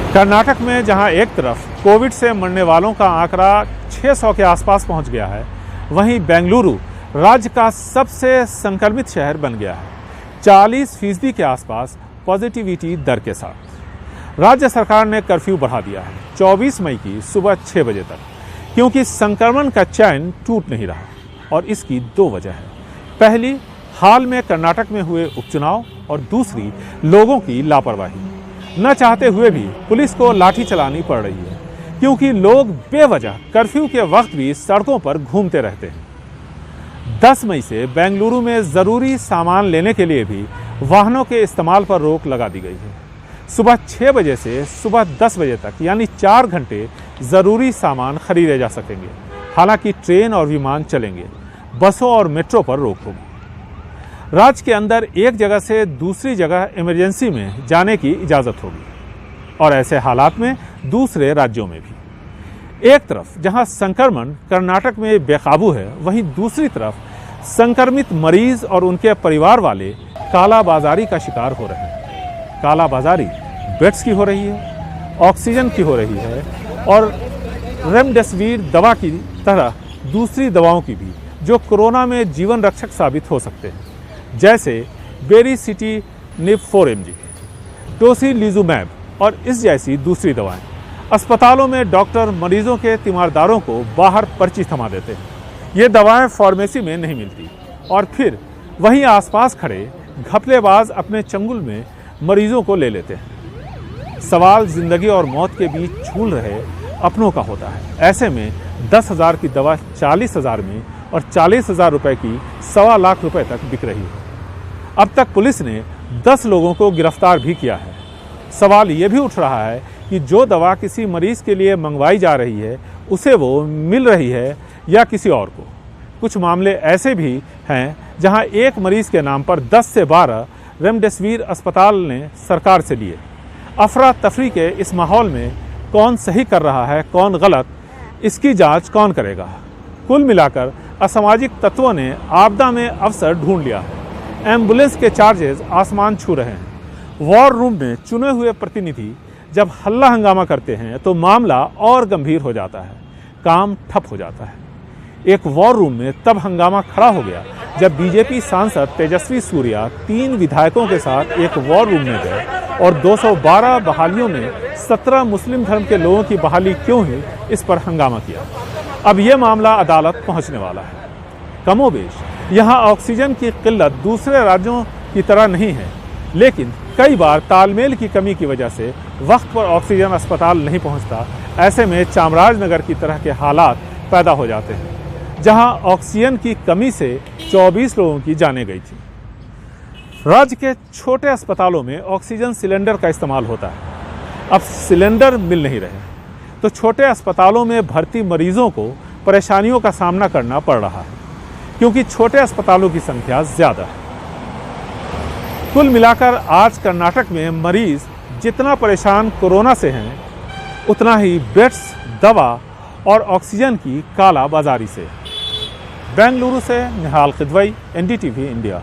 कर्नाटक में जहां एक तरफ कोविड से मरने वालों का आंकड़ा 600 के आसपास पहुंच गया है, वहीं बेंगलुरु राज्य का सबसे संक्रमित शहर बन गया है, 40% के आसपास पॉजिटिविटी दर के साथ। राज्य सरकार ने कर्फ्यू बढ़ा दिया है 24 मई की सुबह 6 बजे तक, क्योंकि संक्रमण का चैन टूट नहीं रहा। और इसकी 2 वजह है। पहली, हाल में कर्नाटक में हुए उपचुनाव, और दूसरी, लोगों की लापरवाही। न चाहते हुए भी पुलिस को लाठी चलानी पड़ रही है, क्योंकि लोग बेवजह कर्फ्यू के वक्त भी सड़कों पर घूमते रहते हैं। 10 मई से बेंगलुरु में ज़रूरी सामान लेने के लिए भी वाहनों के इस्तेमाल पर रोक लगा दी गई है। सुबह 6 बजे से सुबह 10 बजे तक यानी 4 घंटे ज़रूरी सामान खरीदे जा सकेंगे। हालांकि ट्रेन और विमान चलेंगे, बसों और मेट्रो पर रोक होगी। राज्य के अंदर एक जगह से दूसरी जगह इमरजेंसी में जाने की इजाज़त होगी, और ऐसे हालात में दूसरे राज्यों में भी। एक तरफ जहां संक्रमण कर्नाटक में बेकाबू है, वहीं दूसरी तरफ संक्रमित मरीज और उनके परिवार वाले कालाबाजारी का शिकार हो रहे हैं। कालाबाजारी बेड्स की हो रही है, ऑक्सीजन की हो रही है, और रेमडेसिविर दवा की तरह दूसरी दवाओं की भी, जो कोरोना में जीवन रक्षक साबित हो सकते हैं, जैसे बेरिसिटिनिब 4 mg, टोसिलिजुमैब और इस जैसी दूसरी दवाएं। अस्पतालों में डॉक्टर मरीजों के तीमारदारों को बाहर पर्ची थमा देते हैं। ये दवाएं फार्मेसी में नहीं मिलती, और फिर वहीं आसपास खड़े घपलेबाज अपने चंगुल में मरीजों को ले लेते हैं। सवाल जिंदगी और मौत के बीच झूल रहे अपनों का होता है। ऐसे में 10,000 की दवा 40,000 में और 40,000 रुपए की 1.25 लाख रुपए तक बिक रही है। अब तक पुलिस ने 10 लोगों को गिरफ्तार भी किया है। सवाल ये भी उठ रहा है कि जो दवा किसी मरीज के लिए मंगवाई जा रही है, उसे वो मिल रही है या किसी और को। कुछ मामले ऐसे भी हैं जहां एक मरीज के नाम पर 10 से 12 रेमडेसिविर अस्पताल ने सरकार से लिए। अफरा तफरी के इस माहौल में कौन सही कर रहा है, कौन गलत, इसकी जांच कौन करेगा? कुल मिलाकर असामाजिक तत्वों ने आपदा में अवसर ढूंढ लिया है। एम्बुलेंस के चार्जेस आसमान छू रहे हैं। वॉर रूम में चुने हुए प्रतिनिधि जब हल्ला हंगामा करते हैं तो मामला और गंभीर हो जाता है, काम ठप हो जाता है। एक वॉर रूम में तब हंगामा खड़ा हो गया जब बीजेपी सांसद तेजस्वी सूर्या 3 विधायकों के साथ एक वॉर रूम में गए और 212 बहालियों में 17 मुस्लिम धर्म के लोगों की बहाली क्यों हुई, इस पर हंगामा किया। अब यह मामला अदालत पहुंचने वाला है। कमोबेश यहाँ ऑक्सीजन की किल्लत दूसरे राज्यों की तरह नहीं है, लेकिन कई बार तालमेल की कमी की वजह से वक्त पर ऑक्सीजन अस्पताल नहीं पहुंचता। ऐसे में चामराजनगर की तरह के हालात पैदा हो जाते हैं, जहां ऑक्सीजन की कमी से 24 लोगों की जानें गई थी। राज्य के छोटे अस्पतालों में ऑक्सीजन सिलेंडर का इस्तेमाल होता है। अब सिलेंडर मिल नहीं रहे, तो छोटे अस्पतालों में भर्ती मरीजों को परेशानियों का सामना करना पड़ रहा है, क्योंकि छोटे अस्पतालों की संख्या ज्यादा है। कुल मिलाकर आज कर्नाटक में मरीज जितना परेशान कोरोना से हैं, उतना ही बेड्स, दवा और ऑक्सीजन की काला बाजारी से। बेंगलुरु से निहाल खिदवई, NDTV इंडिया।